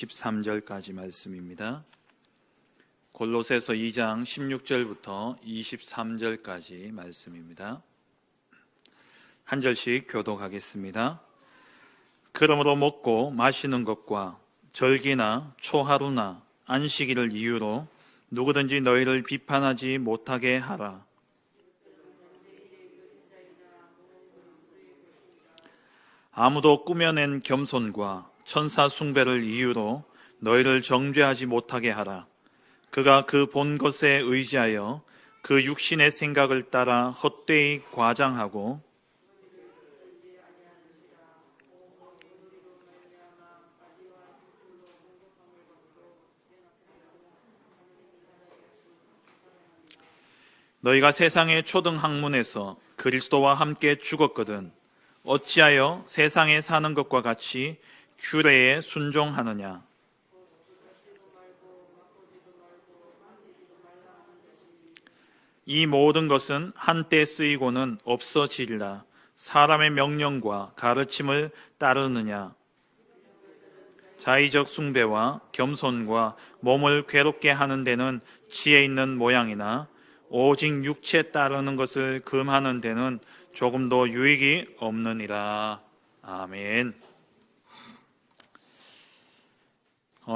13절까지 말씀입니다. 골로새서 2장 16절부터 23절까지 말씀입니다. 한 절씩 교독하겠습니다. 그러므로 먹고 마시는 것과 절기나 초하루나 안식일을 이유로 누구든지 너희를 비판하지 못하게 하라. 아무도 꾸며낸 겸손과 천사 숭배를 이유로 너희를 정죄하지 못하게 하라. 그가 그 본 것에 의지하여 그 육신의 생각을 따라 헛되이 과장하고 너희가 세상의 초등학문에서 그리스도와 함께 죽었거든 어찌하여 세상에 사는 것과 같이 규례에 순종하느냐. 이 모든 것은 한때 쓰이고는 없어지리라. 사람의 명령과 가르침을 따르느냐. 자의적 숭배와 겸손과 몸을 괴롭게 하는 데는 지혜 있는 모양이나 오직 육체 따르는 것을 금하는 데는 조금도 유익이 없느니라. 아멘.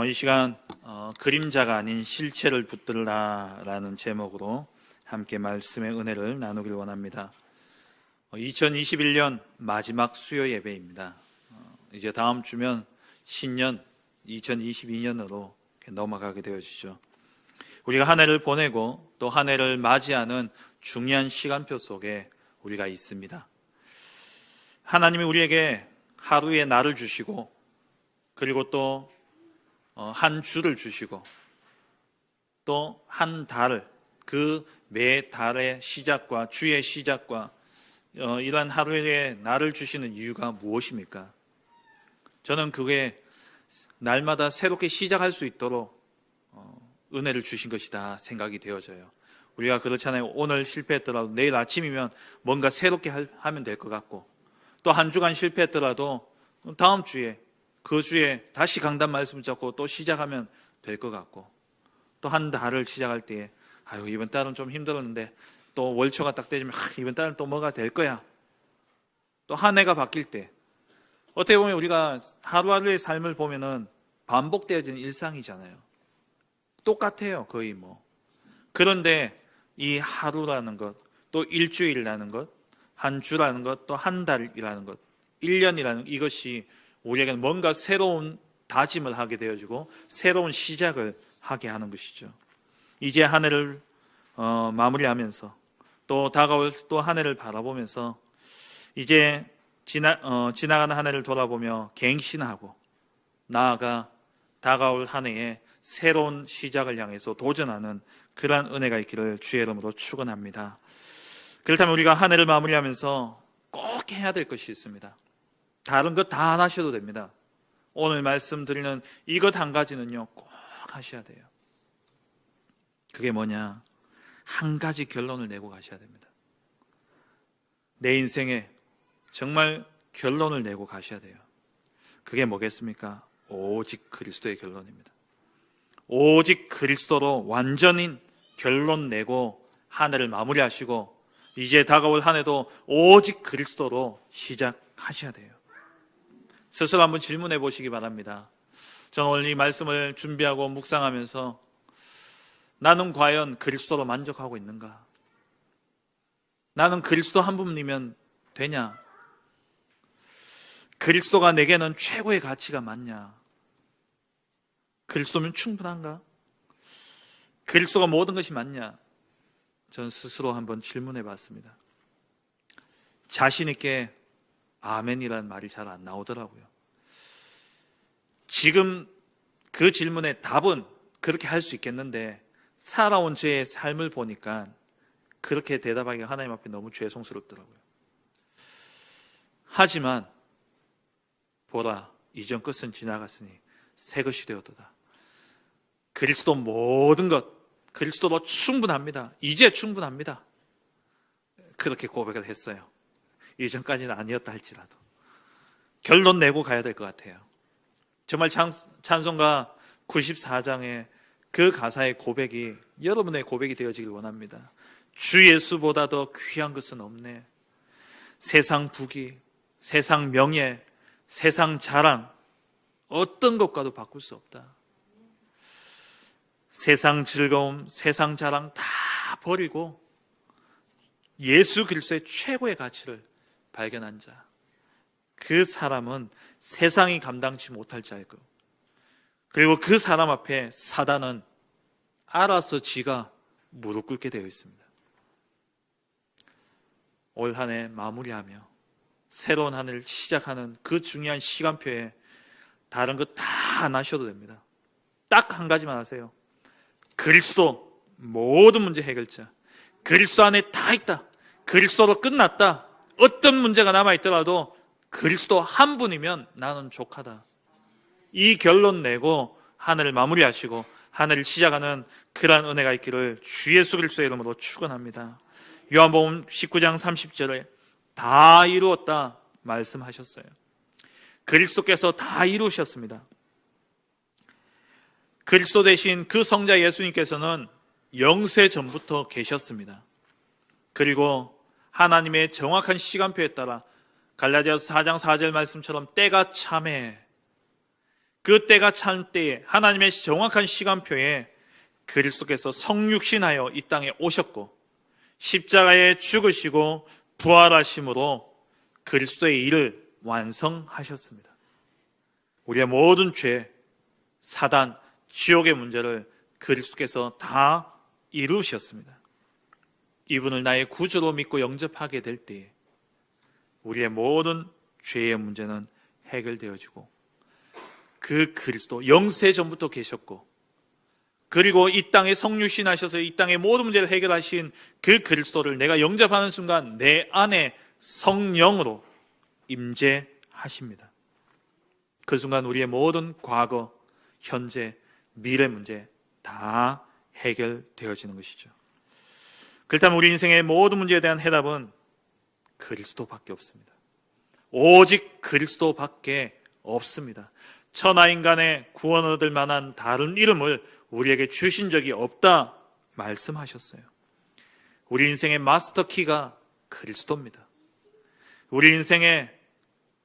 이 시간 그림자가 아닌 실체를 붙들라라는 제목으로 함께 말씀의 은혜를 나누길 원합니다. 2021년 마지막 수요 예배입니다. 이제 다음 주면 신년 2022년으로 넘어가게 되어지죠. 우리가 한 해를 보내고 또 한 해를 맞이하는 중요한 시간표 속에 우리가 있습니다. 하나님이 우리에게 하루의 날을 주시고 그리고 또 한 주를 주시고 또 한 달을 그 매 달의 시작과 주의 시작과 이러한 하루의 날을 주시는 이유가 무엇입니까? 저는 그게 날마다 새롭게 시작할 수 있도록 은혜를 주신 것이다 생각이 되어져요. 우리가 그렇잖아요. 오늘 실패했더라도 내일 아침이면 뭔가 새롭게 하면 될 것 같고 또 한 주간 실패했더라도 다음 주에 그 주에 다시 강단 말씀을 잡고 또 시작하면 될 것 같고 또 한 달을 시작할 때에 아유 이번 달은 좀 힘들었는데 또 월초가 딱 되면 이번 달은 또 뭐가 될 거야. 또 한 해가 바뀔 때 어떻게 보면 우리가 하루하루의 삶을 보면은 반복되어지는 일상이잖아요. 똑같아요 거의 뭐. 그런데 이 하루라는 것, 또 일주일이라는 것, 한 주라는 것, 또 한 달이라는 것, 1년이라는 이것이 우리에게는 뭔가 새로운 다짐을 하게 되어지고 새로운 시작을 하게 하는 것이죠. 이제 한 해를 마무리하면서 또 다가올 또 한 해를 바라보면서 이제 지나가는 한 해를 돌아보며 갱신하고 나아가 다가올 한 해에 새로운 시작을 향해서 도전하는 그러한 은혜가 있기를 주의 이름으로 축원합니다. 그렇다면 우리가 한 해를 마무리하면서 꼭 해야 될 것이 있습니다. 다른 것 다 안 하셔도 됩니다. 오늘 말씀드리는 이것 한 가지는요 꼭 하셔야 돼요. 그게 뭐냐? 한 가지 결론을 내고 가셔야 됩니다. 내 인생에 정말 결론을 내고 가셔야 돼요. 그게 뭐겠습니까? 오직 그리스도의 결론입니다. 오직 그리스도로 완전히 결론 내고 한 해를 마무리하시고 이제 다가올 한 해도 오직 그리스도로 시작하셔야 돼요. 스스로 한번 질문해 보시기 바랍니다. 저는 오늘 이 말씀을 준비하고 묵상하면서 나는 과연 그리스도로 만족하고 있는가? 나는 그리스도 한 분이면 되냐? 그리스도가 내게는 최고의 가치가 맞냐? 그리스도면 충분한가? 그리스도가 모든 것이 맞냐? 전 스스로 한번 질문해 봤습니다. 자신 있게 아멘이라는 말이 잘 안 나오더라고요. 지금 그 질문의 답은 그렇게 할 수 있겠는데 살아온 저의 삶을 보니까 그렇게 대답하기가 하나님 앞에 너무 죄송스럽더라고요. 하지만 보라 이전 것은 지나갔으니 새 것이 되었도다. 그리스도 모든 것 그리스도로 충분합니다. 이제 충분합니다. 그렇게 고백을 했어요. 이전까지는 아니었다 할지라도 결론 내고 가야 될 것 같아요. 정말 찬송가 94장의 그 가사의 고백이 여러분의 고백이 되어지길 원합니다. 주 예수보다 더 귀한 것은 없네. 세상 부귀, 세상 명예, 세상 자랑, 어떤 것과도 바꿀 수 없다. 세상 즐거움, 세상 자랑 다 버리고 예수 그리스도의 최고의 가치를 발견한 자, 그 사람은 세상이 감당치 못할 자이고, 그리고 그 사람 앞에 사단은 알아서 지가 무릎 꿇게 되어 있습니다. 올 한 해 마무리하며 새로운 한 해를 시작하는 그 중요한 시간표에 다른 것 다 안 하셔도 됩니다. 딱 한 가지만 하세요. 그리스도, 모든 문제 해결자. 그리스도 안에 다 있다. 그리스도로 끝났다. 어떤 문제가 남아있더라도 그리스도 한 분이면 나는 족하다. 이 결론 내고 한 해를 마무리하시고 한 해를 시작하는 그러한 은혜가 있기를 주 예수 그리스도의 이름으로 축원합니다. 요한복음 19장 30절에 다 이루었다 말씀하셨어요. 그리스도께서 다 이루셨습니다. 그리스도 대신 그 성자 예수님께서는 영세 전부터 계셨습니다. 그리고 하나님의 정확한 시간표에 따라 갈라디아서 4장 4절 말씀처럼 때가 참해, 그 때가 참 때에 하나님의 정확한 시간표에 그리스도께서 성육신하여 이 땅에 오셨고 십자가에 죽으시고 부활하심으로 그리스도의 일을 완성하셨습니다. 우리의 모든 죄, 사단, 지옥의 문제를 그리스도께서 다 이루셨습니다. 이분을 나의 구주로 믿고 영접하게 될 때에 우리의 모든 죄의 문제는 해결되어지고, 그 그리스도 영세 전부터 계셨고, 그리고 이 땅에 성육신하셔서 이 땅의 모든 문제를 해결하신 그 그리스도를 내가 영접하는 순간 내 안에 성령으로 임재하십니다. 그 순간 우리의 모든 과거, 현재, 미래 문제 다 해결되어지는 것이죠. 그렇다면 우리 인생의 모든 문제에 대한 해답은 그리스도밖에 없습니다. 오직 그리스도밖에 없습니다. 천하인간의 구원 얻을 만한 다른 이름을 우리에게 주신 적이 없다 말씀하셨어요. 우리 인생의 마스터키가 그리스도입니다. 우리 인생의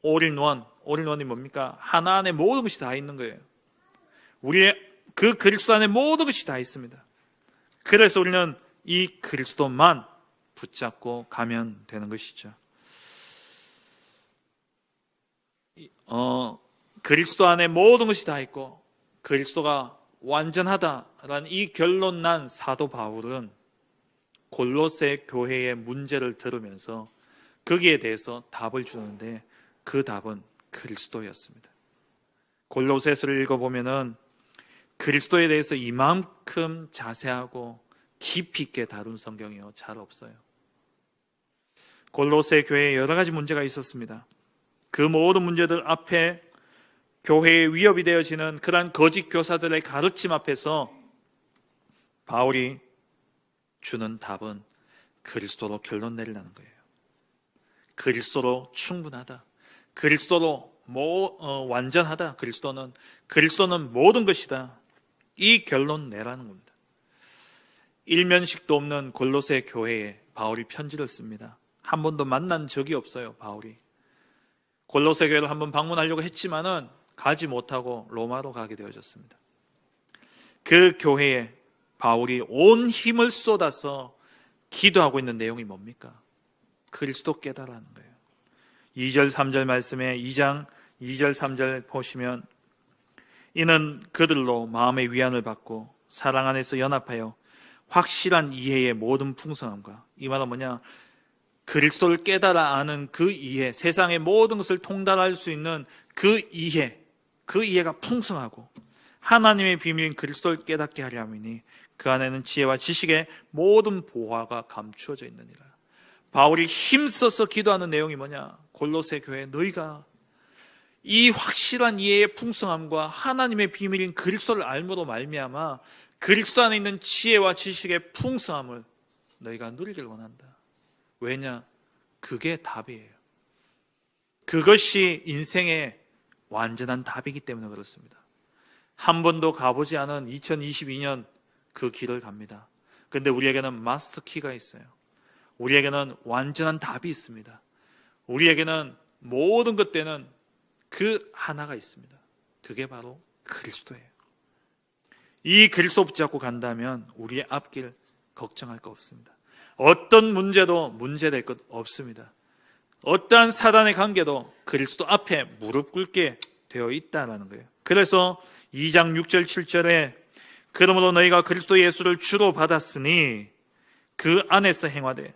올인원이 뭡니까? 하나 안에 모든 것이 다 있는 거예요. 우리의 그 그리스도 안에 모든 것이 다 있습니다. 그래서 우리는 이 그리스도만 붙잡고 가면 되는 것이죠. 그리스도 안에 모든 것이 다 있고 그리스도가 완전하다라는 이 결론 난 사도 바울은 골로새 교회의 문제를 들으면서 거기에 대해서 답을 주는데 그 답은 그리스도였습니다. 골로새서를 읽어보면은 그리스도에 대해서 이만큼 자세하고 깊이 있게 다룬 성경이요 잘 없어요. 골로새 교회에 여러 가지 문제가 있었습니다. 그 모든 문제들 앞에 교회의 위협이 되어지는 그러한 거짓 교사들의 가르침 앞에서 바울이 주는 답은 그리스도로 결론 내리라는 거예요. 그리스도로 충분하다. 그리스도로 완전하다. 그리스도는 모든 것이다. 이 결론 내라는 겁니다. 일면식도 없는 골로새 교회에 바울이 편지를 씁니다. 한 번도 만난 적이 없어요. 바울이 골로새 교회를 한번 방문하려고 했지만은 가지 못하고 로마로 가게 되어졌습니다. 그 교회에 바울이 온 힘을 쏟아서 기도하고 있는 내용이 뭡니까? 그리스도 깨달라는 거예요. 2절 3절 말씀에 2장 2절 3절 보시면 이는 그들로 마음의 위안을 받고 사랑 안에서 연합하여 확실한 이해의 모든 풍성함과, 이 말은 뭐냐? 그리스도를 깨달아 아는 그 이해, 세상의 모든 것을 통달할 수 있는 그 이해가 풍성하고 하나님의 비밀인 그리스도를 깨닫게 하려 함이니 그 안에는 지혜와 지식의 모든 보화가 감추어져 있느니라. 바울이 힘써서 기도하는 내용이 뭐냐? 골로새 교회, 너희가 이 확실한 이해의 풍성함과 하나님의 비밀인 그리스도를 알므로 말미암아 그리스도 안에 있는 지혜와 지식의 풍성함을 너희가 누리길 원한다. 왜냐? 그게 답이에요. 그것이 인생의 완전한 답이기 때문에 그렇습니다. 한 번도 가보지 않은 2022년 그 길을 갑니다. 그런데 우리에게는 마스터 키가 있어요. 우리에게는 완전한 답이 있습니다. 우리에게는 모든 것 때는 그 하나가 있습니다. 그게 바로 그리스도예요. 이 그리스도 붙잡고 간다면 우리의 앞길 걱정할 거 없습니다. 어떤 문제도 문제될 것 없습니다. 어떠한 사단의 관계도 그리스도 앞에 무릎 꿇게 되어 있다는 거예요. 그래서 2장 6절 7절에 그러므로 너희가 그리스도 예수를 주로 받았으니 그 안에서 행하되,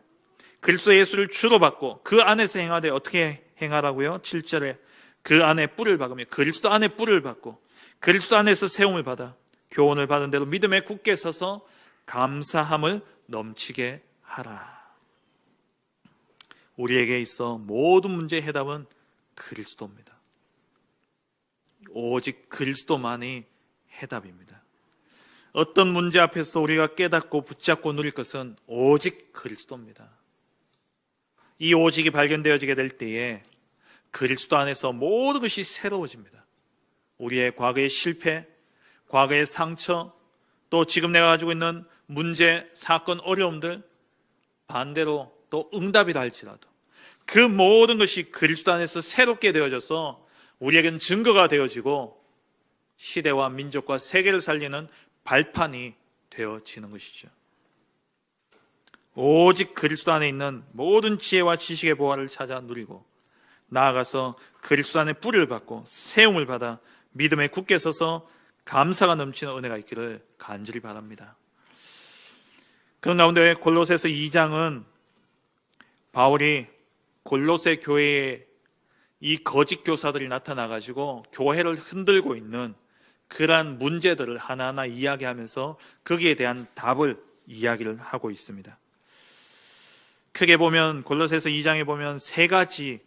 그리스도 예수를 주로 받고 그 안에서 행하되 어떻게 행하라고요? 7절에 그 안에 뿔을 박으며, 그리스도 안에 뿔을 받고 그리스도 안에서 세움을 받아 교훈을 받은 대로 믿음에 굳게 서서 감사함을 넘치게 하라. 우리에게 있어 모든 문제의 해답은 그리스도입니다. 오직 그리스도만이 해답입니다. 어떤 문제 앞에서 우리가 깨닫고 붙잡고 누릴 것은 오직 그리스도입니다. 이 오직이 발견되어지게 될 때에 그리스도 안에서 모든 것이 새로워집니다. 우리의 과거의 실패, 과거의 상처, 또 지금 내가 가지고 있는 문제, 사건, 어려움들, 반대로 또 응답이라 할지라도 그 모든 것이 그리스도 안에서 새롭게 되어져서 우리에게는 증거가 되어지고 시대와 민족과 세계를 살리는 발판이 되어지는 것이죠. 오직 그리스도 안에 있는 모든 지혜와 지식의 보화를 찾아 누리고 나아가서 그리스도 안에 뿔을 받고 세움을 받아 믿음에 굳게 서서 감사가 넘치는 은혜가 있기를 간절히 바랍니다. 그런 가운데 골로새서 2장은 바울이 골로새 교회에 이 거짓 교사들이 나타나가지고 교회를 흔들고 있는 그러한 문제들을 하나하나 이야기하면서 거기에 대한 답을 이야기를 하고 있습니다. 크게 보면 골로새서 2장에 보면 세 가지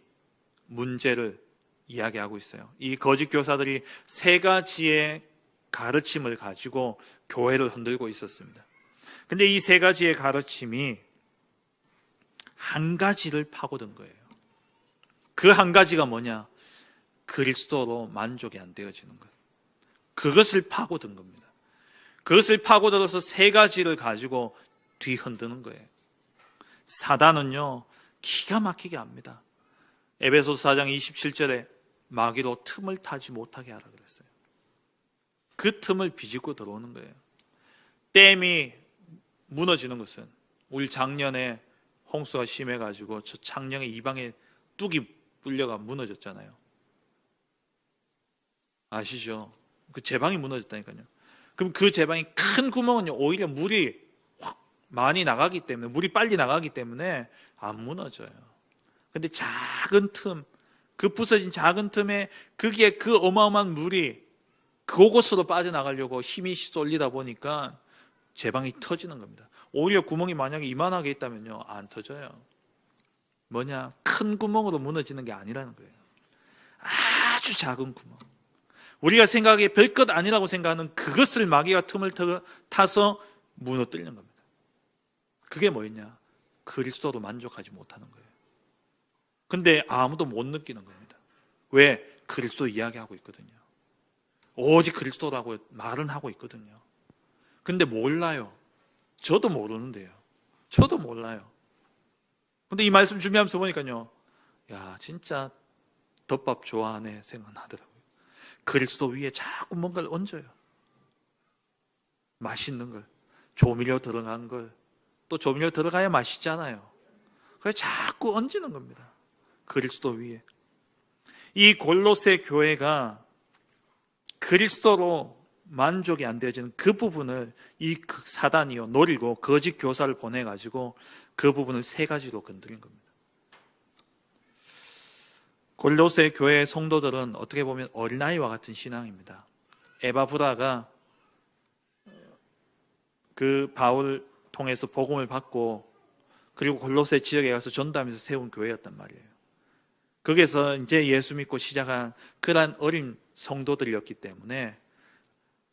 문제를 이야기하고 있어요. 이 거짓 교사들이 세 가지의 가르침을 가지고 교회를 흔들고 있었습니다. 근데 이 세 가지의 가르침이 한 가지를 파고든 거예요. 그 한 가지가 뭐냐? 그리스도로 만족이 안 되어지는 것. 그것을 파고든 겁니다. 그것을 파고들어서 세 가지를 가지고 뒤흔드는 거예요. 사단은요, 기가 막히게 합니다. 에베소서 4장 27절에 마귀로 틈을 타지 못하게 하라 그랬어요. 그 틈을 비집고 들어오는 거예요. 댐이 무너지는 것은 우리 작년에 홍수가 심해가지고 저 창녕의 이방에 뚝이 뚫려가 무너졌잖아요. 아시죠? 그 제방이 무너졌다니까요. 그럼 그 제방이 큰 구멍은요, 오히려 물이 확 많이 나가기 때문에, 물이 빨리 나가기 때문에 안 무너져요. 근데 작은 틈, 그 부서진 작은 틈에 거기에 그 어마어마한 물이 그곳으로 빠져나가려고 힘이 쏠리다 보니까 제방이 터지는 겁니다. 오히려 구멍이 만약에 이만하게 있다면요, 안 터져요. 뭐냐? 큰 구멍으로 무너지는 게 아니라는 거예요. 아주 작은 구멍. 우리가 생각하기에 별것 아니라고 생각하는 그것을 마귀가 틈을 타서 무너뜨리는 겁니다. 그게 뭐였냐? 그리스도로 만족하지 못하는 거예요. 근데 아무도 못 느끼는 겁니다. 왜? 그리스도 이야기하고 있거든요. 오직 그리스도라고 말은 하고 있거든요. 근데 몰라요. 저도 모르는데요. 저도 몰라요. 근데 이 말씀 준비하면서 보니까요, 야, 진짜 덮밥 좋아하네 생각나더라고요. 그리스도 위에 자꾸 뭔가를 얹어요. 맛있는 걸, 조미료 들어간 걸, 또 조미료 들어가야 맛있잖아요. 그래서 자꾸 얹는 겁니다. 그리스도 위에. 이 골로새 교회가 그리스도로 만족이 안 되어지는 그 부분을 이 사단이요 노리고 거짓 교사를 보내가지고 그 부분을 세 가지로 건드린 겁니다. 골로새 교회 성도들은 어떻게 보면 어린아이와 같은 신앙입니다. 에바브라가 그 바울 통해서 복음을 받고 그리고 골로새 지역에 가서 전도하면서 세운 교회였단 말이에요. 거기에서 이제 예수 믿고 시작한 그러한 어린 성도들이었기 때문에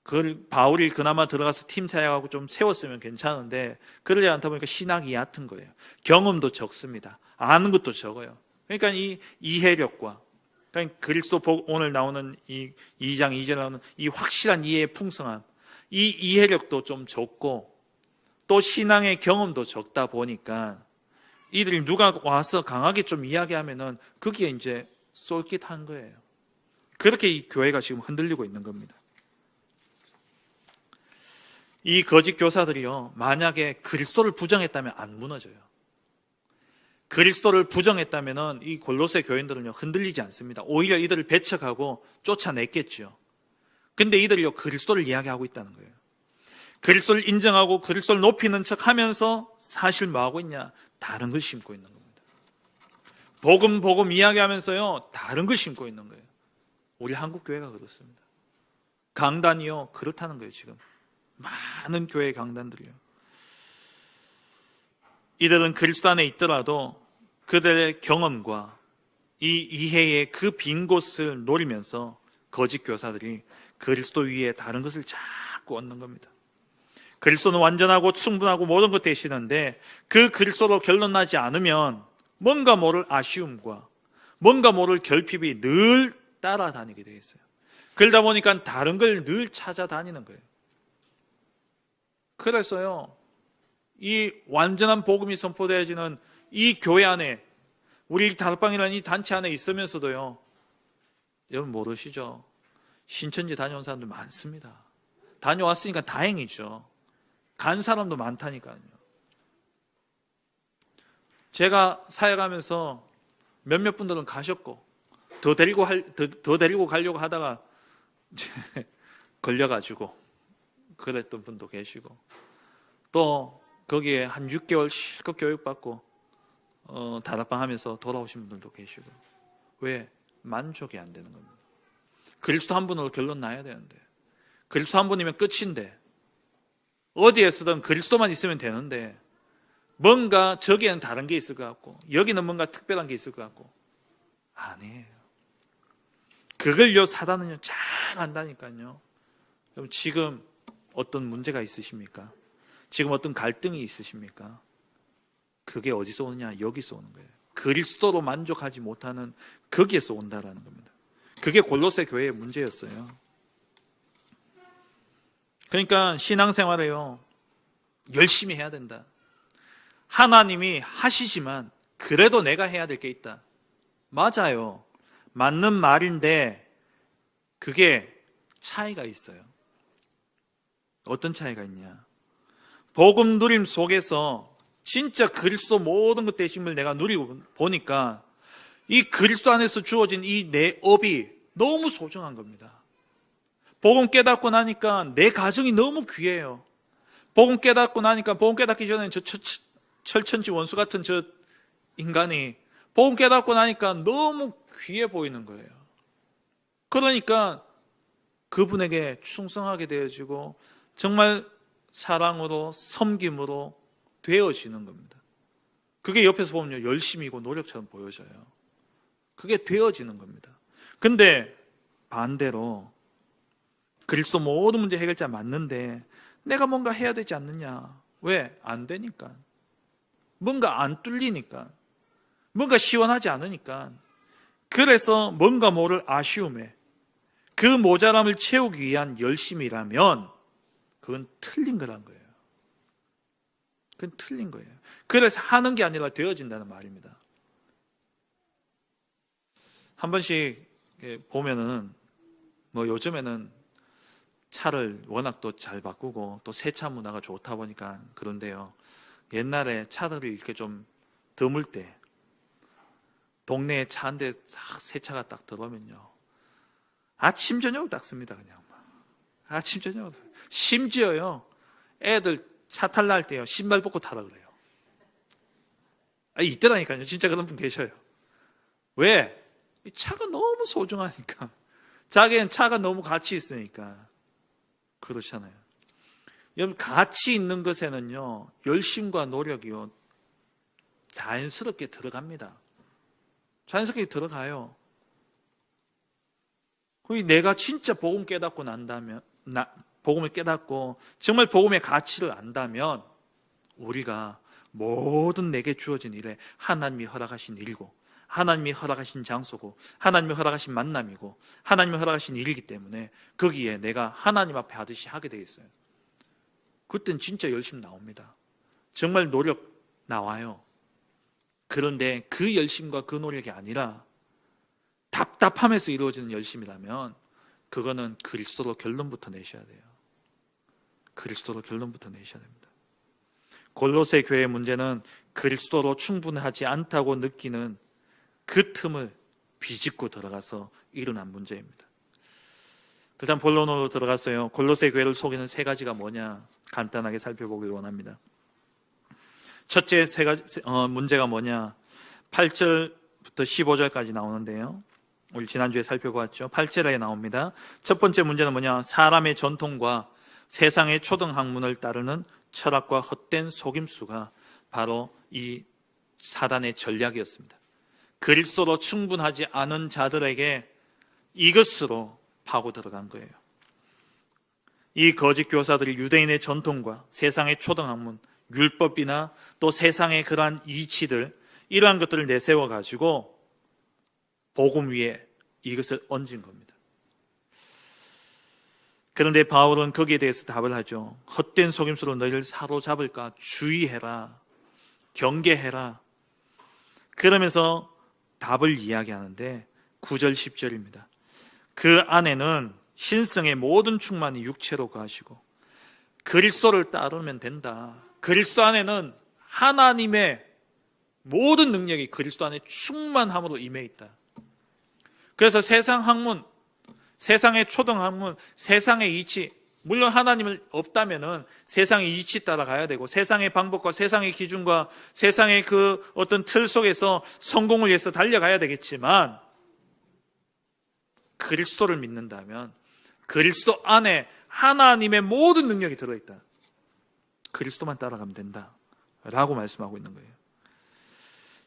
그걸 바울이 그나마 들어가서 팀 사역하고 좀 세웠으면 괜찮은데 그러지 않다 보니까 신학이 얕은 거예요. 경험도 적습니다. 아는 것도 적어요. 그러니까 이 이해력과 그러니까 그리스도 오늘 나오는 이 2장 2절에 나오는 이 확실한 이해의 풍성함, 이 이해력도 좀 적고 또 신앙의 경험도 적다 보니까 이들이 누가 와서 강하게 좀 이야기하면은 거기에 이제 쏠깃한 거예요. 그렇게 이 교회가 지금 흔들리고 있는 겁니다. 이 거짓 교사들이요, 만약에 그리스도를 부정했다면 안 무너져요. 그리스도를 부정했다면 이 골로새 교인들은요 흔들리지 않습니다. 오히려 이들을 배척하고 쫓아냈겠죠. 근데 이들이요 그리스도를 이야기하고 있다는 거예요. 그리스도를 인정하고 그리스도를 높이는 척 하면서 사실 뭐하고 있냐? 다른 걸 심고 있는 겁니다. 복음 이야기하면서요 다른 걸 심고 있는 거예요. 우리 한국교회가 그렇습니다. 강단이요 그렇다는 거예요. 지금 많은 교회 강단들이요, 이들은 그리스도 안에 있더라도 그들의 경험과 이 이해의 그 빈 곳을 노리면서 거짓 교사들이 그리스도 위에 다른 것을 자꾸 얻는 겁니다. 그리스도는 완전하고 충분하고 모든 것 되시는데 그 그리스도로 결론나지 않으면 뭔가 모를 아쉬움과 뭔가 모를 결핍이 늘 따라다니게 되어 있어요. 그러다 보니까 다른 걸 늘 찾아다니는 거예요. 그래서요 이 완전한 복음이 선포되어지는 이 교회 안에, 우리 다락방이라는 이 단체 안에 있으면서도요, 여러분 모르시죠? 신천지 다녀온 사람들 많습니다. 다녀왔으니까 다행이죠. 간 사람도 많다니까요. 제가 사역하면서 몇몇 분들은 가셨고 더 데리고 가려고 하다가 걸려가지고 그랬던 분도 계시고, 또 거기에 한 6개월 실컷 교육받고 다락방 하면서 돌아오신 분들도 계시고. 왜? 만족이 안 되는 겁니다. 그리스도 한 분으로 결론 나야 되는데, 그리스도 한 분이면 끝인데, 어디에 쓰든 그리스도만 있으면 되는데 뭔가 저기에는 다른 게 있을 것 같고 여기는 뭔가 특별한 게 있을 것 같고, 아니에요. 그걸요 사단은요 잘 안다니까요. 그럼 지금 어떤 문제가 있으십니까? 지금 어떤 갈등이 있으십니까? 그게 어디서 오느냐? 여기서 오는 거예요. 그리스도로 만족하지 못하는 거기에서 온다라는 겁니다. 그게 골로새 교회의 문제였어요. 그러니까 신앙생활에요 열심히 해야 된다. 하나님이 하시지만 그래도 내가 해야 될 게 있다. 맞아요. 맞는 말인데 그게 차이가 있어요. 어떤 차이가 있냐? 복음 누림 속에서 진짜 그리스도 모든 것 되심을 내가 누리고 보니까 이 그리스도 안에서 주어진 이 내 업이 너무 소중한 겁니다. 복음 깨닫고 나니까 내 가정이 너무 귀해요. 복음 깨닫고 나니까, 복음 깨닫기 전에는 저 철천지 원수 같은 저 인간이 복음 깨닫고 나니까 너무 귀해 보이는 거예요. 그러니까 그분에게 충성하게 되어지고 정말 사랑으로 섬김으로 되어지는 겁니다. 그게 옆에서 보면요 열심이고 노력처럼 보여져요. 그게 되어지는 겁니다. 근데 반대로 그리스도 모든 문제 해결자 맞는데 내가 뭔가 해야 되지 않느냐? 왜? 안 되니까. 뭔가 안 뚫리니까. 뭔가 시원하지 않으니까. 그래서 뭔가 모를 아쉬움에 그 모자람을 채우기 위한 열심이라면 그건 틀린 거란 거예요. 그건 틀린 거예요. 그래서 하는 게 아니라 되어진다는 말입니다. 한 번씩 보면은 뭐 요즘에는 차를 워낙 또 잘 바꾸고 또 새 차 문화가 좋다 보니까 그런데요, 옛날에 차들을 이렇게 좀 드물 때 동네에 차 한 대 싹 새 차가 딱 들어오면요 아침 저녁을 닦습니다. 그냥 아침 저녁을. 심지어요 애들 차 탈라 할 때요 신발 벗고 타라 그래요. 있더라니까요. 진짜 그런 분 계셔요. 왜? 이 차가 너무 소중하니까. 자기는 차가 너무 가치 있으니까 그렇잖아요. 여러분 가치 있는 것에는요 열심과 노력이요 자연스럽게 들어갑니다. 자연스럽게 들어가요. 내가 진짜 복음 깨닫고 난다면, 복음을 깨닫고 정말 복음의 가치를 안다면 우리가 모든 내게 주어진 일에 하나님이 허락하신 일이고 하나님이 허락하신 장소고 하나님이 허락하신 만남이고 하나님이 허락하신 일이기 때문에 거기에 내가 하나님 앞에 하듯이 하게 돼 있어요. 그땐 진짜 열심 나옵니다. 정말 노력 나와요. 그런데 그 열심과 그 노력이 아니라 답답함에서 이루어지는 열심이라면 그거는 그리스도로 결론부터 내셔야 돼요. 그리스도로 결론부터 내셔야 됩니다. 골로새 교회의 문제는 그리스도로 충분하지 않다고 느끼는 그 틈을 비집고 들어가서 일어난 문제입니다. 그 다음 본론으로 들어갔어요. 골로새 교회를 속이는 세 가지가 뭐냐 간단하게 살펴보길 원합니다. 첫째 문제가 뭐냐, 8절부터 15절까지 나오는데요. 우리 지난주에 살펴보았죠. 8절에 나옵니다. 첫 번째 문제는 뭐냐, 사람의 전통과 세상의 초등학문을 따르는 철학과 헛된 속임수가 바로 이 사단의 전략이었습니다. 그리스도로 충분하지 않은 자들에게 이것으로 파고 들어간 거예요. 이 거짓 교사들이 유대인의 전통과 세상의 초등학문, 율법이나 또 세상의 그러한 이치들, 이러한 것들을 내세워 가지고 복음 위에 이것을 얹은 겁니다. 그런데 바울은 거기에 대해서 답을 하죠. 헛된 속임수로 너희를 사로잡을까 주의해라, 경계해라. 그러면서 답을 이야기하는데 9절 10절입니다. 그 안에는 신성의 모든 충만이 육체로 거하시고 그리스도를 따르면 된다. 그리스도 안에는 하나님의 모든 능력이 그리스도 안에 충만함으로 임해 있다. 그래서 세상 학문, 세상의 초등학문, 세상의 이치, 물론 하나님을 없다면은 세상의 이치 따라가야 되고 세상의 방법과 세상의 기준과 세상의 그 어떤 틀 속에서 성공을 위해서 달려가야 되겠지만 그리스도를 믿는다면 그리스도 안에 하나님의 모든 능력이 들어있다. 그리스도만 따라가면 된다 라고 말씀하고 있는 거예요.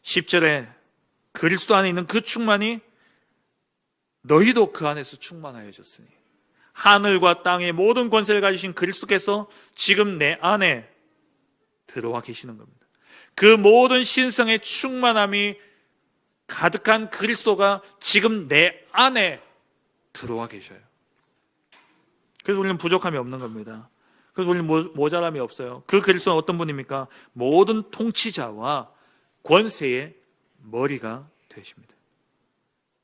10절에 그리스도 안에 있는 그 충만이 너희도 그 안에서 충만하여졌으니 하늘과 땅의 모든 권세를 가지신 그리스도께서 지금 내 안에 들어와 계시는 겁니다. 그 모든 신성의 충만함이 가득한 그리스도가 지금 내 안에 들어와 계셔요. 그래서 우리는 부족함이 없는 겁니다. 그래서 우리는 모자람이 없어요. 그 그리스도는 어떤 분입니까? 모든 통치자와 권세의 머리가 되십니다.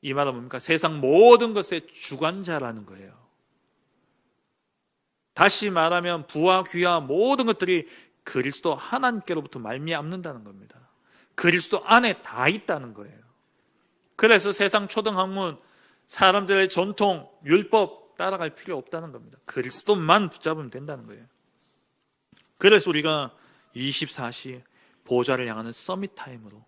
이 말은 뭡니까? 세상 모든 것의 주관자라는 거예요. 다시 말하면 부와 귀와 모든 것들이 그리스도 하나님께로부터 말미암는다는 겁니다. 그리스도 안에 다 있다는 거예요. 그래서 세상 초등학문, 사람들의 전통, 율법 따라갈 필요 없다는 겁니다. 그리스도만 붙잡으면 된다는 거예요. 그래서 우리가 24시 보좌를 향하는 서밋 타임으로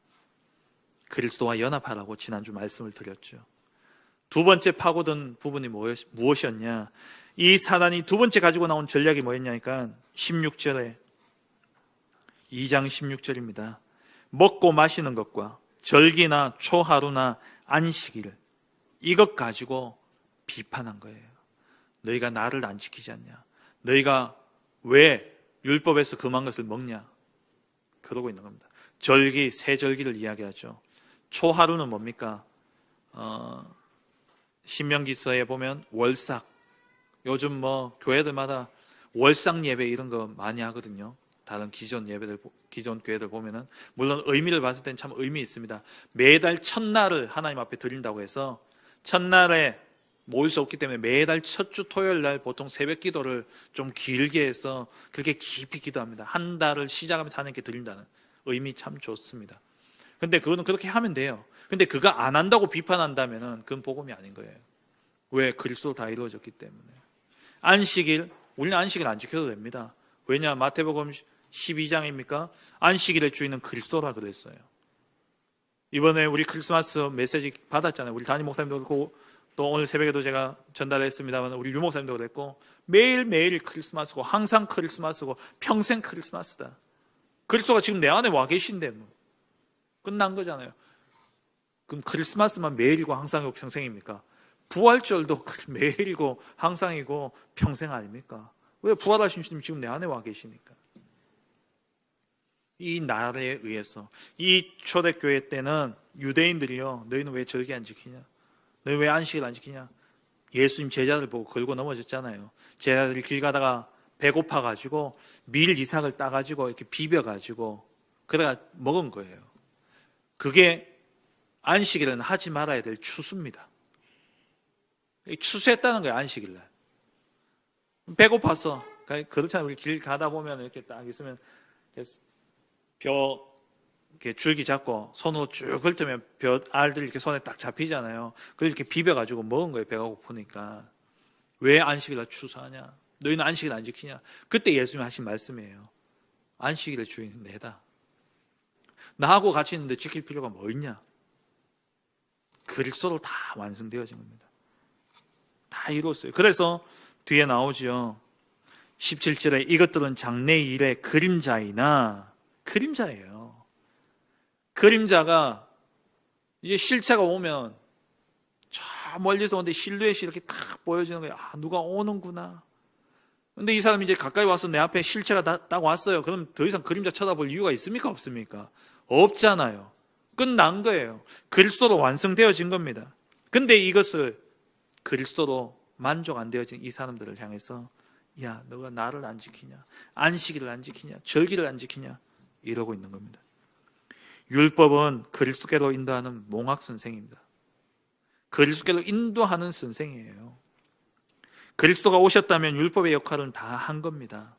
그리스도와 연합하라고 지난주 말씀을 드렸죠. 두 번째 파고든 부분이 무엇이었냐? 이 사단이 두 번째 가지고 나온 전략이 뭐였냐니까 16절에 2장 16절입니다. 먹고 마시는 것과 절기나 초하루나 안식일 이것 가지고 비판한 거예요. 너희가 나를 안 지키지 않냐? 너희가 왜 율법에서 금한 것을 먹냐? 그러고 있는 겁니다. 절기, 세절기를 이야기하죠. 초하루는 뭡니까? 신명기서에 보면 월삭, 요즘 뭐 교회들마다 월삭 예배 이런 거 많이 하거든요. 다른 기존 교회들 보면은 물론 의미를 봤을 땐 참 의미 있습니다. 매달 첫날을 하나님 앞에 드린다고 해서 첫날에 모일 수 없기 때문에 매달 첫 주 토요일 날 보통 새벽 기도를 좀 길게 해서 그렇게 깊이 기도합니다. 한 달을 시작하면서 하나님께 드린다는 의미 참 좋습니다. 근데 그거는 그렇게 하면 돼요. 근데 그거 안 한다고 비판한다면은 그건 복음이 아닌 거예요. 왜? 그리스도로 다 이루어졌기 때문에. 안식일, 우리는 안식일 안 지켜도 됩니다. 왜냐? 마태복음 12장입니까? 안식일의 주인은 그리스도라 그랬어요. 이번에 우리 크리스마스 메시지 받았잖아요. 우리 담임 목사님도 그렇고 또 오늘 새벽에도 제가 전달했습니다만 우리 유 목사님도 그랬고 매일매일 크리스마스고 항상 크리스마스고 평생 크리스마스다. 그리스도가 지금 내 안에 와 계신데 뭐. 끝난 거잖아요. 그럼 크리스마스만 매일이고 항상이고 평생입니까? 부활절도 매일이고 항상이고 평생 아닙니까? 왜? 부활하신 주님 지금 내 안에 와 계시니까. 이 날에 의해서 이 초대교회 때는 유대인들이요, 너희는 왜 절기 안 지키냐? 너희 왜 안식일 안 지키냐? 예수님 제자들 보고 걸고 넘어졌잖아요. 제자들이 길 가다가 배고파가지고 밀 이삭을 따가지고 이렇게 비벼가지고 그래가 먹은 거예요. 그게 안식일은 하지 말아야 될 추수입니다. 추수했다는 거예요, 안식일날. 배고팠어. 그렇잖아요. 우리 길 가다 보면 이렇게 딱 있으면 벼 이렇게 줄기 잡고 손으로 쭉 긁으면 벼 알들이 이렇게 손에 딱 잡히잖아요. 그래서 이렇게 비벼가지고 먹은 거예요. 배가 고프니까. 왜 안식일날 추수하냐? 너희는 안식일 안 지키냐? 그때 예수님이 하신 말씀이에요. 안식일의 주인은 내다. 나하고 같이 있는데 지킬 필요가 뭐 있냐? 그리스도로 다 완성되어진 겁니다. 다 이루었어요. 그래서 뒤에 나오죠. 17절에 이것들은 장래의 일의 그림자이나, 그림자예요. 그림자가 이제 실체가 오면 저 멀리서 오는데 실루엣이 이렇게 탁 보여지는 거예요. 아, 누가 오는구나. 근데 이 사람이 이제 가까이 와서 내 앞에 실체가 딱 왔어요. 그럼 더 이상 그림자 쳐다볼 이유가 있습니까? 없습니까? 없잖아요. 끝난 거예요. 그리스도로 완성되어진 겁니다. 근데 이것을 그리스도로 만족 안 되어진 이 사람들을 향해서 야, 너가 나를 안 지키냐? 안식일을 안 지키냐? 절기를 안 지키냐? 이러고 있는 겁니다. 율법은 그리스도께로 인도하는 몽학 선생입니다. 그리스도께로 인도하는 선생이에요. 그리스도가 오셨다면 율법의 역할은 다 한 겁니다.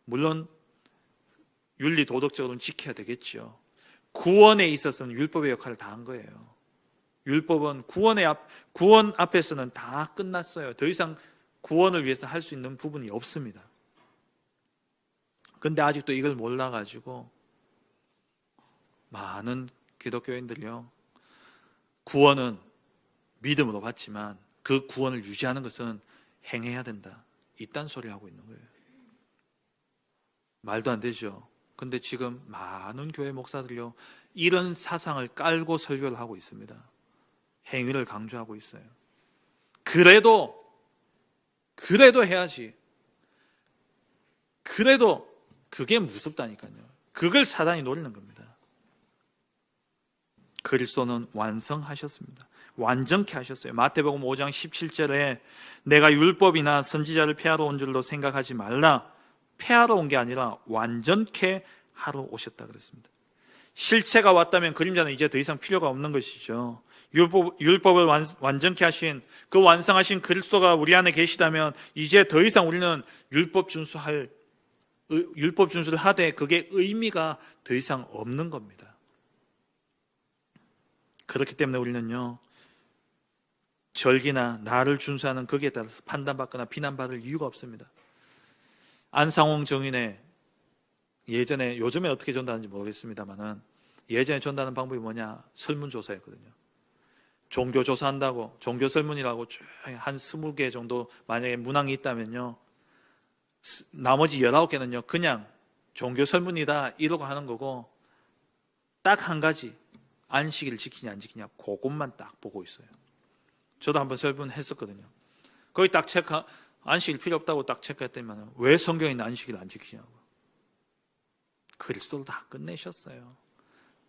물론 윤리 도덕적으로는 지켜야 되겠죠. 구원에 있어서는 율법의 역할을 다 한 거예요. 율법은 구원 앞에서는 다 끝났어요. 더 이상 구원을 위해서 할 수 있는 부분이 없습니다. 근데 아직도 이걸 몰라가지고 많은 기독교인들이요, 구원은 믿음으로 받지만 그 구원을 유지하는 것은 행해야 된다, 이딴 소리 하고 있는 거예요. 말도 안 되죠. 근데 지금 많은 교회 목사들이요, 이런 사상을 깔고 설교를 하고 있습니다. 행위를 강조하고 있어요. 그래도 해야지. 그래도 그게 무섭다니까요. 그걸 사단이 노리는 겁니다. 그리스도는 완성하셨습니다. 완전케 하셨어요. 마태복음 5장 17절에 내가 율법이나 선지자를 폐하러 온 줄로 생각하지 말라. 폐하러 온 게 아니라 완전케 하러 오셨다 그랬습니다. 실체가 왔다면 그림자는 이제 더 이상 필요가 없는 것이죠. 율법을 완전케 하신, 그 완성하신 그리스도가 우리 안에 계시다면 이제 더 이상 우리는 율법 준수를 하되 그게 의미가 더 이상 없는 겁니다. 그렇기 때문에 우리는요, 절기나 날을 준수하는 거기에 따라서 판단받거나 비난받을 이유가 없습니다. 안상홍 정인의 요즘에 어떻게 전도하는지 모르겠습니다만은 예전에 전도하는 방법이 뭐냐? 설문조사였거든요. 종교조사한다고, 종교설문이라고 쭉 한 20개 정도 만약에 문항이 있다면요, 나머지 19개는요 그냥 종교설문이다 이러고 하는 거고, 딱 한 가지, 안식일을 지키냐 안 지키냐, 그것만 딱 보고 있어요. 저도 한번 설문했었거든요. 거기 딱 안식일 필요 없다고 딱 체크했더니만 왜 성경에 있는 안식일 안 지키냐고. 그리스도로 다 끝내셨어요.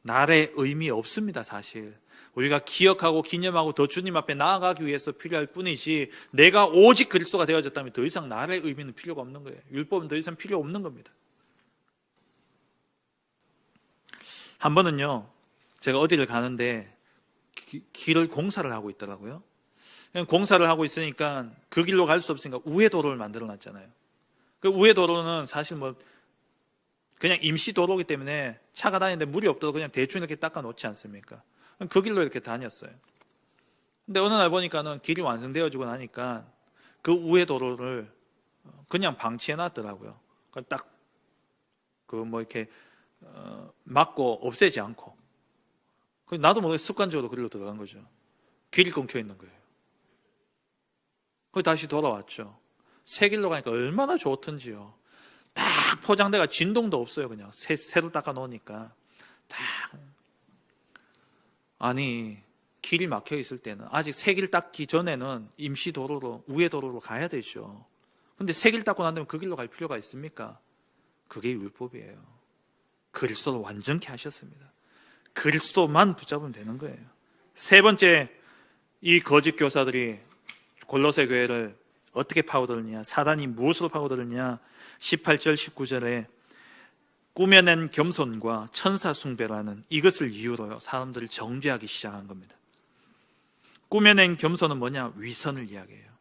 날의 의미 없습니다. 사실 우리가 기억하고 기념하고 더 주님 앞에 나아가기 위해서 필요할 뿐이지, 내가 오직 그리스도가 되어졌다면 더 이상 날의 의미는 필요가 없는 거예요. 율법은 더 이상 필요 없는 겁니다. 한 번은요, 제가 어디를 가는데 길을 공사를 하고 있더라고요. 공사를 하고 있으니까 그 길로 갈 수 없으니까 우회도로를 만들어 놨잖아요. 그 우회도로는 사실 그냥 임시 도로이기 때문에 차가 다니는데 물이 없어도 그냥 대충 이렇게 닦아 놓지 않습니까? 그 길로 이렇게 다녔어요. 근데 어느 날 보니까는 길이 완성되어지고 나니까 그 우회도로를 그냥 방치해 놨더라고요. 딱 이렇게 막고 없애지 않고. 나도 모르게 습관적으로 그리로 들어간 거죠. 길이 끊겨 있는 거예요. 거기 다시 돌아왔죠. 새 길로 가니까 얼마나 좋던지요. 딱 포장대가 진동도 없어요. 그냥 새로 닦아 놓으니까 딱. 아니, 길이 막혀 있을 때는 아직 새 길 닦기 전에는 임시 도로로, 우회 도로로 가야 되죠. 근데 새 길 닦고 난 다음에 그 길로 갈 필요가 있습니까? 그게 율법이에요. 그리스도로 완전케 하셨습니다. 그리스도만 붙잡으면 되는 거예요. 세 번째, 이 거짓 교사들이 골로새 교회를 어떻게 파고들었냐, 사단이 무엇으로 파고들었냐, 18절 19절에 꾸며낸 겸손과 천사 숭배라는 이것을 이유로 사람들을 정죄하기 시작한 겁니다. 꾸며낸 겸손은 뭐냐? 위선을 이야기해요.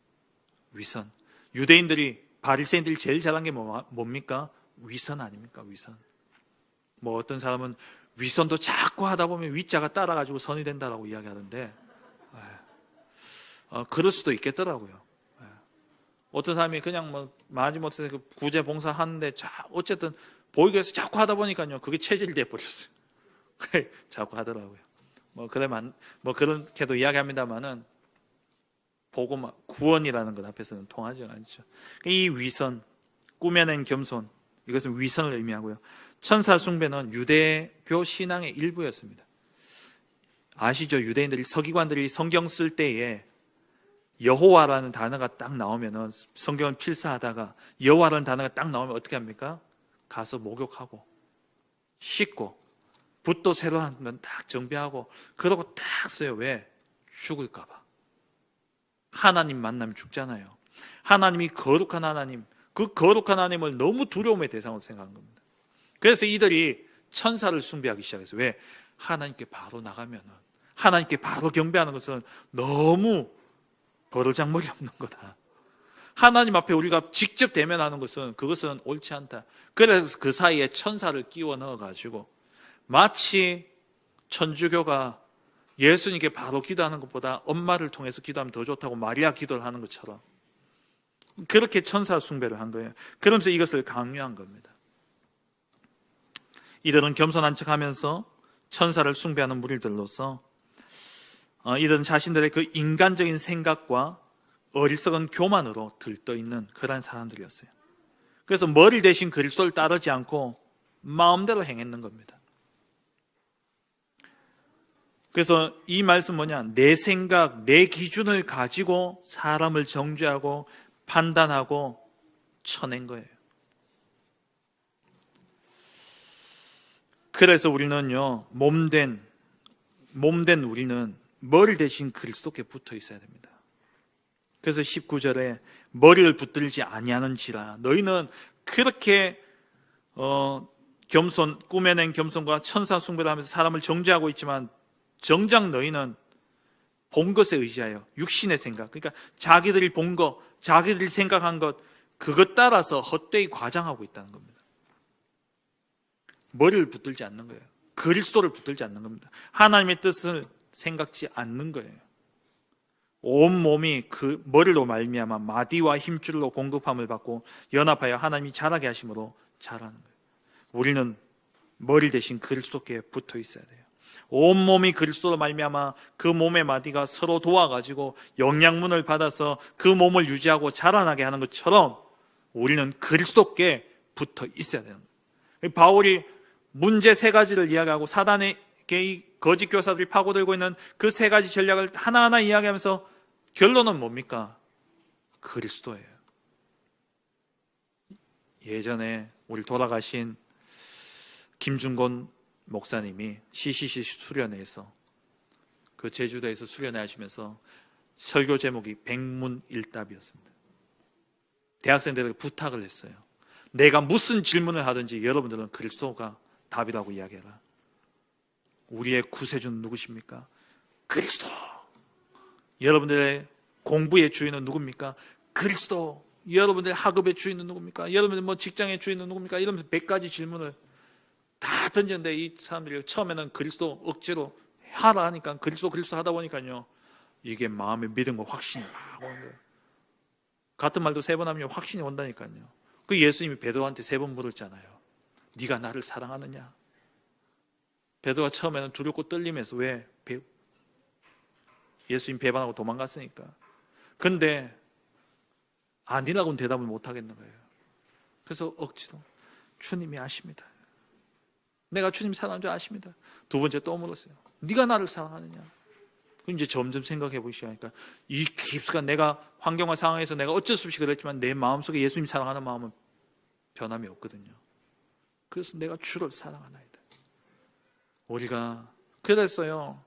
위선. 유대인들이, 바리새인들이 제일 잘한 게 뭡니까? 위선 아닙니까? 위선. 뭐 어떤 사람은 위선도 자꾸 하다 보면 위자가 따라가지고 선이 된다라고 이야기하던데, 그럴 수도 있겠더라고요. 어떤 사람이 그냥 뭐 마지못해서 그 구제 봉사 하는데 어쨌든 보이기 위해서 자꾸 하다 보니까요, 그게 체질이 돼버렸어요. 자꾸 하더라고요. 뭐 그렇게도 이야기합니다만은 복음, 구원이라는 것 앞에서는 통하지 않죠. 이 위선, 꾸며낸 겸손, 이것은 위선을 의미하고요. 천사 숭배는 유대교 신앙의 일부였습니다. 아시죠? 유대인들이, 서기관들이 성경 쓸 때에 여호와라는 단어가 딱 나오면은, 성경을 필사하다가 여호와라는 단어가 딱 나오면 어떻게 합니까? 가서 목욕하고 씻고 붓도 새로 한 번 딱 정비하고 그러고 딱 써요. 왜? 죽을까 봐. 하나님 만나면 죽잖아요. 하나님이 거룩한 하나님, 그 거룩한 하나님을 너무 두려움의 대상으로 생각한 겁니다. 그래서 이들이 천사를 숭배하기 시작했어요. 왜? 하나님께 바로 나가면은, 하나님께 바로 경배하는 것은 너무 버르장머리 없는 거다. 하나님 앞에 우리가 직접 대면하는 것은, 그것은 옳지 않다. 그래서 그 사이에 천사를 끼워 넣어가지고 마치 천주교가 예수님께 바로 기도하는 것보다 엄마를 통해서 기도하면 더 좋다고 마리아 기도를 하는 것처럼 그렇게 천사 숭배를 한 거예요. 그러면서 이것을 강요한 겁니다. 이들은 겸손한 척하면서 천사를 숭배하는 무리들로서 이들은 자신들의 그 인간적인 생각과 어리석은 교만으로 들떠있는 그런 사람들이었어요. 그래서 머리 대신 그리스도를 따르지 않고 마음대로 행했는 겁니다. 그래서 이 말씀 뭐냐? 내 생각, 내 기준을 가지고 사람을 정죄하고 판단하고 쳐낸 거예요. 그래서 우리는요, 몸된 우리는 머리 대신 그리스도께 붙어 있어야 됩니다. 그래서 19절에 머리를 붙들지 아니하는지라, 너희는 그렇게 꾸며낸 겸손과 천사 숭배를 하면서 사람을 정죄하고 있지만 정작 너희는 본 것에 의지하여 육신의 생각, 그러니까 자기들이 본 것, 자기들이 생각한 것, 그것 따라서 헛되이 과장하고 있다는 겁니다. 머리를 붙들지 않는 거예요. 그리스도를 붙들지 않는 겁니다. 하나님의 뜻을 생각지 않는 거예요. 온 몸이 그 머리로 말미암아 마디와 힘줄로 공급함을 받고 연합하여 하나님이 자라게 하심으로 자라는 거예요. 우리는 머리 대신 그리스도께 붙어 있어야 돼요. 온 몸이 그리스도로 말미암아 그 몸의 마디가 서로 도와가지고 영양분을 받아서 그 몸을 유지하고 자라나게 하는 것처럼 우리는 그리스도께 붙어 있어야 되는 거예요. 바울이 문제 세 가지를 이야기하고 사단의 거짓 교사들이 파고들고 있는 그 세 가지 전략을 하나하나 이야기하면서 결론은 뭡니까? 그리스도예요. 예전에 우리 돌아가신 김준곤 목사님이 CCC 수련회에서, 그 제주도에서 수련회 하시면서 설교 제목이 백문일답이었습니다. 대학생들에게 부탁을 했어요. 내가 무슨 질문을 하든지 여러분들은 그리스도가 답이라고 이야기해라. 우리의 구세주는 누구십니까? 그리스도. 여러분들의 공부의 주인은 누굽니까? 그리스도. 여러분들의 학업의 주인은 누굽니까? 여러분들 뭐 직장의 주인은 누굽니까? 이러면서 100가지 질문을 다 던졌는데 이 사람들이 처음에는 그리스도 억지로 하라 하니까 그리스도 하다 보니까요, 이게 마음의 믿음과 확신이 막 오는 거예요. 같은 말도 3번 하면 확신이 온다니까요. 그 예수님이 베드로한테 3번 물었잖아요. 네가 나를 사랑하느냐? 베드로가 처음에는 두렵고 떨리면서, 왜? 예수님 배반하고 도망갔으니까. 근데 아니라고는 대답을 못 하겠는 거예요. 그래서 억지로, 주님이 아십니다. 내가 주님 사랑하는 줄 아십니다. 2번째 또 물었어요. 네가 나를 사랑하느냐? 이제 점점 생각해 보기 시작하니까 이 깊숙한, 내가 환경과 상황에서 내가 어쩔 수 없이 그랬지만 내 마음속에 예수님 사랑하는 마음은 변함이 없거든요. 그래서 내가 주를 사랑하나이다. 우리가 그랬어요.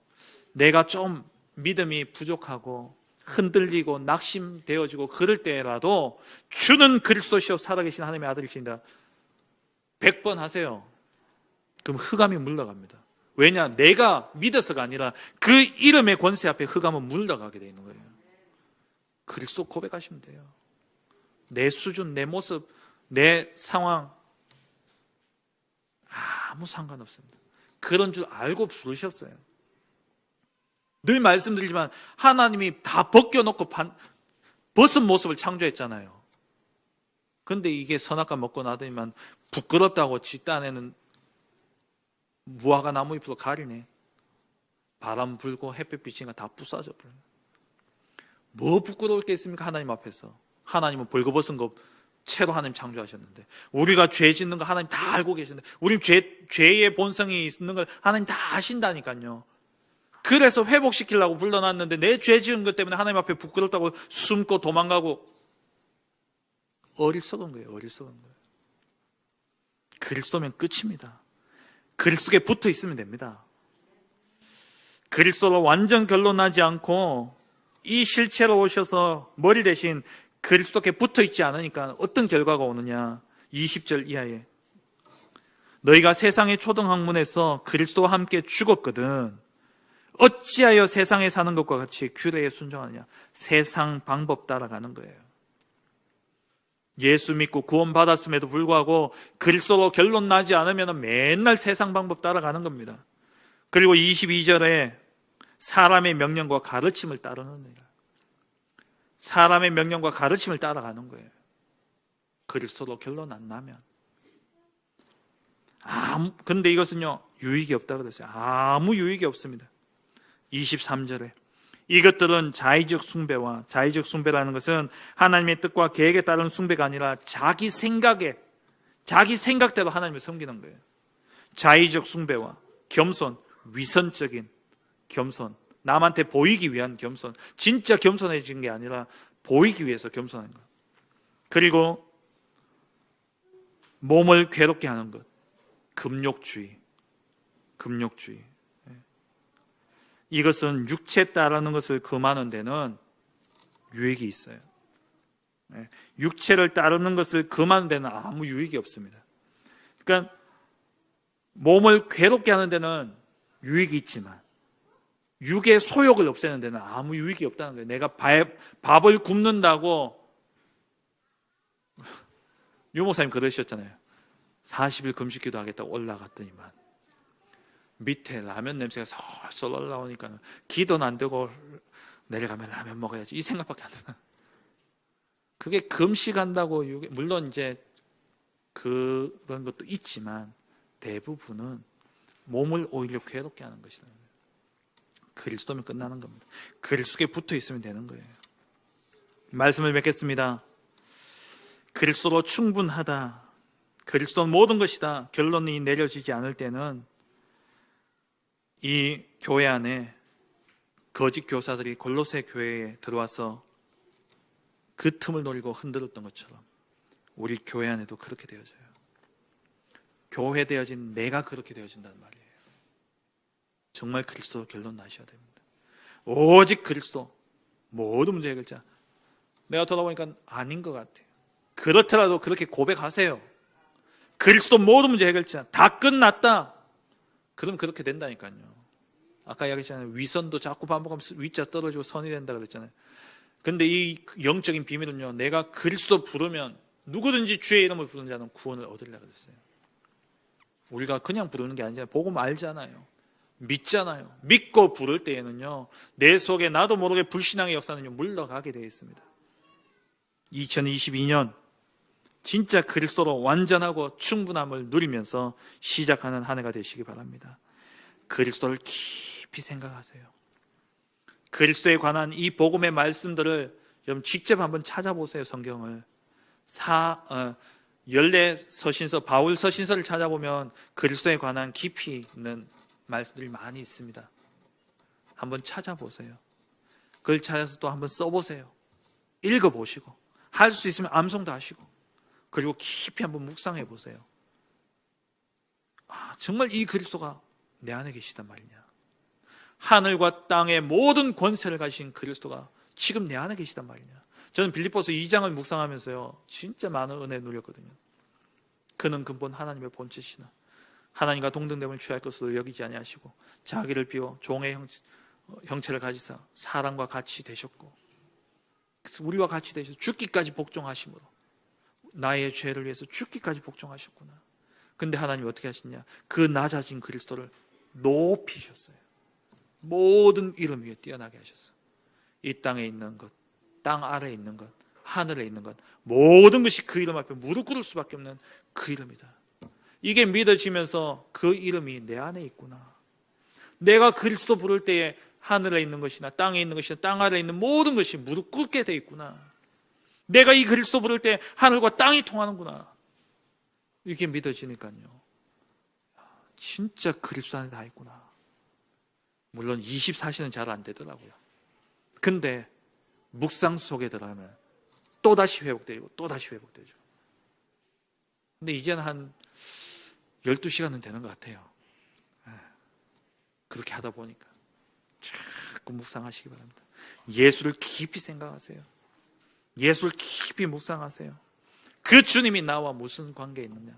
내가 좀 믿음이 부족하고 흔들리고 낙심되어지고 그럴 때라도 주는 그리스도시요 살아계신 하나님의 아들이신다 100번 하세요. 그럼 흑암이 물러갑니다. 왜냐? 내가 믿어서가 아니라 그 이름의 권세 앞에 흑암은 물러가게 되어 있는 거예요. 그리스도 고백하시면 돼요. 내 수준, 내 모습, 내 상황 아무 상관없습니다. 그런 줄 알고 부르셨어요. 늘 말씀드리지만 하나님이 다 벗겨놓고 벗은 모습을 창조했잖아요. 그런데 이게 선악과 먹고 나더니만 부끄럽다고 지 딴에는 무화과 나무 잎으로 가리네. 바람 불고 햇빛 비치니까 다 부싸져 버려요. 뭐 부끄러울 게 있습니까? 하나님 앞에서. 하나님은 벌거벗은 것 채로 하나님 창조하셨는데, 우리가 죄 짓는 거 하나님 다 알고 계시는데, 우리 죄의 본성이 있는 걸 하나님 다 아신다니까요. 그래서 회복시키려고 불러놨는데 내 죄 지은 것 때문에 하나님 앞에 부끄럽다고 숨고 도망가고 어리석은 거예요. 어리석은 거예요. 그리스도면 끝입니다. 그리스도에 붙어 있으면 됩니다. 그리스도로 완전 결론나지 않고 이 실체로 오셔서 머리 대신 그리스도께 붙어 있지 않으니까 어떤 결과가 오느냐. 20절 이하에 너희가 세상의 초등학문에서 그리스도와 함께 죽었거든 어찌하여 세상에 사는 것과 같이 규례에 순종하느냐. 세상 방법 따라가는 거예요. 예수 믿고 구원받았음에도 불구하고 그리스도로 결론 나지 않으면 맨날 세상 방법 따라가는 겁니다. 그리고 22절에 사람의 명령과 가르침을 따르는 거예요. 사람의 명령과 가르침을 따라가는 거예요. 그리스도로 결론 안 나면. 근데 이것은요 유익이 없다 그랬어요. 아무 유익이 없습니다. 23절에 이것들은 자의적 숭배와, 자의적 숭배라는 것은 하나님의 뜻과 계획에 따른 숭배가 아니라 자기 생각대로 하나님을 섬기는 거예요. 자의적 숭배와 겸손, 위선적인 겸손, 남한테 보이기 위한 겸손, 진짜 겸손해진 게 아니라 보이기 위해서 겸손한 것. 그리고 몸을 괴롭게 하는 것, 금욕주의. 이것은 육체 따르는 것을 금하는 데는 유익이 있어요. 육체를 따르는 것을 금하는 데는 아무 유익이 없습니다. 그러니까 몸을 괴롭게 하는 데는 유익이 있지만 육의 소욕을 없애는 데는 아무 유익이 없다는 거예요. 내가 밥을 굶는다고 유 목사님 그러셨잖아요. 40일 금식기도 하겠다고 올라갔더니만 밑에 라면 냄새가 솔솔 올라오니까 기도는 안 되고 내려가면 라면 먹어야지 이 생각밖에 안 드나. 그게 금식한다고 물론 이제 그런 것도 있지만 대부분은 몸을 오히려 괴롭게 하는 것이다. 그리스도면 끝나는 겁니다. 그리스도에 붙어 있으면 되는 거예요. 말씀을 맺겠습니다. 그리스도로 충분하다. 그리스도는 모든 것이다. 결론이 내려지지 않을 때는 이 교회 안에 거짓 교사들이 골로새 교회에 들어와서 그 틈을 노리고 흔들었던 것처럼 우리 교회 안에도 그렇게 되어져요. 교회 되어진 내가 그렇게 되어진다는 말이에요. 정말 그리스도 결론 나셔야 됩니다. 오직 그리스도 모든 문제 해결자. 내가 돌아보니까 아닌 것 같아요. 그렇더라도 그렇게 고백하세요. 그리스도 모든 문제 해결자. 다 끝났다. 그럼 그렇게 된다니까요. 아까 이야기했잖아요. 위선도 자꾸 반복하면 위자 떨어지고 선이 된다 그랬잖아요. 근데 이 영적인 비밀은요, 내가 그리스도 부르면 누구든지 주의 이름을 부르는 자는 구원을 얻으리라 그랬어요. 우리가 그냥 부르는 게 아니잖아요. 복음 알잖아요. 믿잖아요. 믿고 부를 때에는요, 내 속에 나도 모르게 불신앙의 역사는요 물러가게 되어 있습니다. 2022년 진짜 그리스도로 완전하고 충분함을 누리면서 시작하는 한 해가 되시기 바랍니다. 그리스도를 깊이 생각하세요. 그리스도에 관한 이 복음의 말씀들을 여러분 직접 한번 찾아보세요. 성경을 14서신서 바울 서신서를 찾아보면 그리스도에 관한 깊이 있는 말씀들이 많이 있습니다. 한번 찾아보세요. 그걸 찾아서 또 한번 써보세요. 읽어보시고 할 수 있으면 암송도 하시고 그리고 깊이 한번 묵상해 보세요. 정말 이 그리스도가 내 안에 계시단 말이냐. 하늘과 땅의 모든 권세를 가진 그리스도가 지금 내 안에 계시단 말이냐. 저는 빌립보서 2장을 묵상하면서요, 진짜 많은 은혜 누렸거든요. 그는 근본 하나님의 본체시나 하나님과 동등됨을 취할 것으로 여기지 아니하시고 자기를 비워 종의 형체를 가지사 사람과 같이 되셨고, 그래서 우리와 같이 되셔서 죽기까지 복종하심으로 나의 죄를 위해서 죽기까지 복종하셨구나. 근데 하나님이 어떻게 하시냐? 그 낮아진 그리스도를 높이셨어요. 모든 이름 위에 뛰어나게 하셨어요. 이 땅에 있는 것, 땅 아래에 있는 것, 하늘에 있는 것, 모든 것이 그 이름 앞에 무릎 꿇을 수밖에 없는 그 이름이다. 이게 믿어지면서 그 이름이 내 안에 있구나. 내가 그리스도 부를 때에 하늘에 있는 것이나 땅에 있는 것이나 땅 아래에 있는 모든 것이 무릎 꿇게 돼 있구나. 내가 이 그리스도 부를 때 하늘과 땅이 통하는구나. 이게 믿어지니까요, 진짜 그리스도 안에 다 있구나. 물론 24시는 잘 안 되더라고요. 근데 묵상 속에 들어가면 또다시 회복되고 또다시 회복되죠. 근데 이제는 한 12시간은 되는 것 같아요. 그렇게 하다 보니까 자꾸 묵상하시기 바랍니다. 예수를 깊이 생각하세요. 예수를 깊이 묵상하세요. 그 주님이 나와 무슨 관계에 있느냐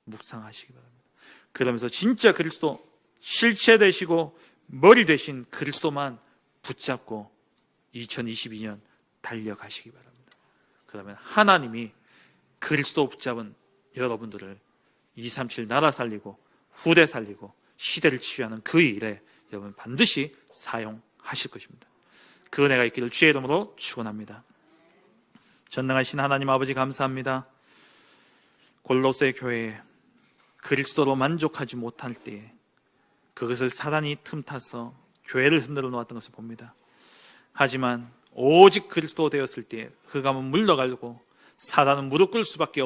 묵상하시기 바랍니다. 그러면서 진짜 그리스도 실체 되시고 머리 되신 그리스도만 붙잡고 2022년 달려가시기 바랍니다. 그러면 하나님이 그리스도 붙잡은 여러분들을 237 나라 살리고 후대 살리고 시대를 치유하는 그 일에 여러분 반드시 사용하실 것입니다. 그 은혜가 있기를 주의 이름으로 축원합니다. 전능하신 하나님 아버지 감사합니다. 골로새 교회에 그리스도로 만족하지 못할 때에 그것을 사단이 틈타서 교회를 흔들어 놓았던 것을 봅니다. 하지만 오직 그리스도 되었을 때에 흑암은 물러가고 사단은 무릎 꿇을 수밖에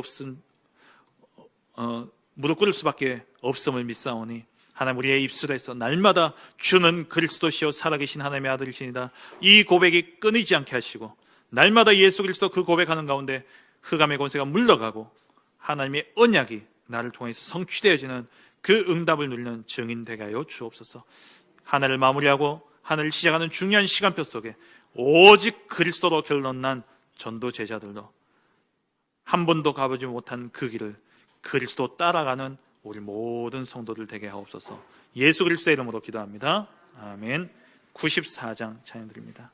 없음을 믿사오니 하나님 우리의 입술에서 날마다 주는 그리스도시요 살아계신 하나님의 아들이시니다 이 고백이 끊이지 않게 하시고 날마다 예수 그리스도 그 고백하는 가운데 흑암의 권세가 물러가고 하나님의 언약이 나를 통해서 성취되어지는 그 응답을 누리는 증인 되게 하여 주옵소서. 하늘을 마무리하고 하늘을 시작하는 중요한 시간표 속에 오직 그리스도로 결론난 전도 제자들도 한 번도 가보지 못한 그 길을 그리스도 따라가는 우리 모든 성도들 되게 하옵소서. 예수 그리스도의 이름으로 기도합니다. 아멘. 94장 찬양 드립니다.